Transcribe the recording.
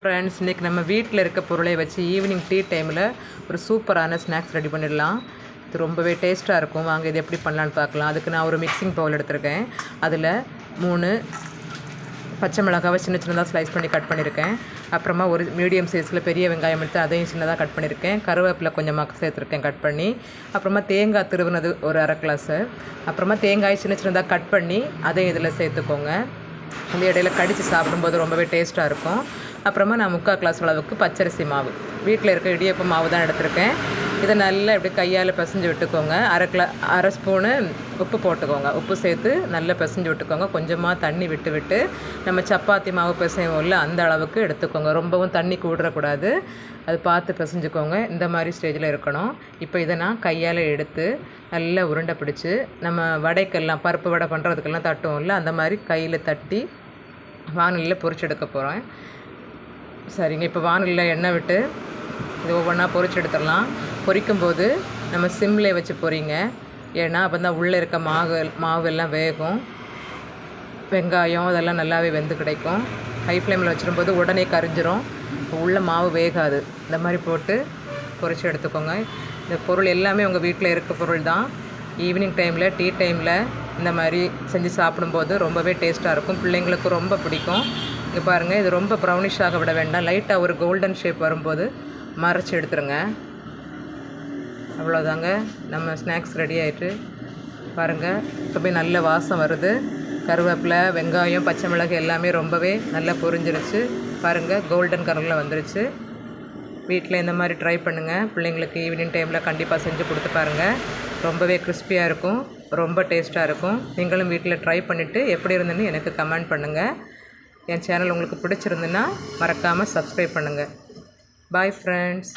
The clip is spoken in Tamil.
ஃப்ரெண்ட்ஸ், இன்றைக்கி நம்ம வீட்டில் இருக்க பொருளை வச்சு ஈவினிங் டீ டைமில் ஒரு சூப்பரான ஸ்நாக்ஸ் ரெடி பண்ணிடலாம். இது ரொம்பவே டேஸ்ட்டாக இருக்கும். வாங்க இது எப்படி பண்ணலான்னு பார்க்கலாம். அதுக்கு நான் ஒரு மிக்சிங் பவுல் எடுத்திருக்கேன். அதில் 3 பச்சை மிளகாவை சின்ன சின்னதாக ஸ்லைஸ் பண்ணி கட் பண்ணியிருக்கேன். அப்புறமா ஒரு மீடியம் சைஸில் பெரிய வெங்காயம் எடுத்து அதையும் சின்னதாக கட் பண்ணியிருக்கேன். கருவேப்பிலை கொஞ்சமாக சேர்த்துருக்கேன் கட் பண்ணி. அப்புறமா தேங்காய் திருவுனது ஒரு அரை கிளாஸு. அப்புறமா தேங்காய் சின்ன சின்னதாக கட் பண்ணி அதையும் இதில் சேர்த்துக்கோங்க. அந்த இடையில கடித்து சாப்பிடும்போது ரொம்பவே டேஸ்ட்டாக இருக்கும். அப்புறமா நான் 3/4 கிளாஸ் அளவுக்கு பச்சரிசி மாவு, வீட்டில் இருக்க இடியப்ப மாவு தான் எடுத்திருக்கேன். இதை நல்லா இப்படி கையால் பிசைஞ்சு விட்டுக்கோங்க. அரை ஸ்பூனு உப்பு போட்டுக்கோங்க. உப்பு சேர்த்து நல்லா பிசைஞ்சு விட்டுக்கோங்க. கொஞ்சமாக தண்ணி விட்டு நம்ம சப்பாத்தி மாவு பிசைவோம்ல அந்த அளவுக்கு எடுத்துக்கோங்க. ரொம்பவும் தண்ணி கூடக்கூடாது, அது பார்த்து பிசைஞ்சுக்கோங்க. இந்த மாதிரி ஸ்டேஜில் இருக்கணும். இப்போ இதை நான் கையால் எடுத்து நல்லா உருண்டை பிடிச்சி நம்ம வடைக்கெல்லாம் பருப்பு வடை பண்ணுறதுக்கெல்லாம் தட்டுவோம்ல அந்த மாதிரி கையில் தட்டி வானலியில் பொரிச்சு எடுக்க போகிறேன். சரிங்க, இப்போ வானலியில் எண்ணெய் விட்டு இது ஒவ்வொன்றா பொரிச்சு எடுத்துடலாம். பொரிக்கும்போது நம்ம சிம்மில் வச்சு பொரிங்க. ஏன்னா அப்போ தான் உள்ளே இருக்க மாவெல்லாம் வேகும். வெங்காயம் அதெல்லாம் நல்லாவே வெந்து கிடைக்கும். ஹை ஃப்ளேமில் வச்சிடும்போது உடனே கரிஞ்சிரும், உள்ள மாவு வேகாது. இந்த மாதிரி போட்டு பொரிச்சு எடுத்துக்கோங்க. இந்த பொருள் எல்லாமே உங்கள் வீட்டில் இருக்க பொருள் தான். ஈவினிங் டைமில் டீ டைமில் இந்த மாதிரி செஞ்சு சாப்பிடும்போது ரொம்பவே டேஸ்ட்டாக இருக்கும். பிள்ளைங்களுக்கு ரொம்ப பிடிக்கும். இங்கே பாருங்கள், இது ரொம்ப ப்ரௌனிஷாக விட வேண்டாம். லைட்டாக ஒரு கோல்டன் ஷேப் வரும்போது மறைச்சி எடுத்துருங்க. அவ்வளோதாங்க, நம்ம ஸ்நாக்ஸ் ரெடி ஆகிட்டு பாருங்கள். இப்போ போய் நல்ல வாசம் வருது. கருவேப்பிலை, வெங்காயம், பச்சை மிளகாய் எல்லாமே ரொம்பவே நல்லா பொரிஞ்சிருச்சு. பாருங்கள், கோல்டன் கலரில் வந்துருச்சு. வீட்டில் இந்த மாதிரி ட்ரை பண்ணுங்கள். பிள்ளைங்களுக்கு ஈவினிங் டைமில் கண்டிப்பாக செஞ்சு கொடுத்து பாருங்கள். ரொம்பவே கிறிஸ்பியாக இருக்கும், ரொம்ப டேஸ்ட்டாக இருக்கும். நீங்களும் வீட்டில் ட்ரை பண்ணிவிட்டு எப்படி இருந்துன்னு எனக்கு கமெண்ட் பண்ணுங்கள். என் சேனல் உங்களுக்கு பிடிச்சிருந்துன்னா மறக்காமல் சப்ஸ்கிரைப் பண்ணுங்கள். Bye friends.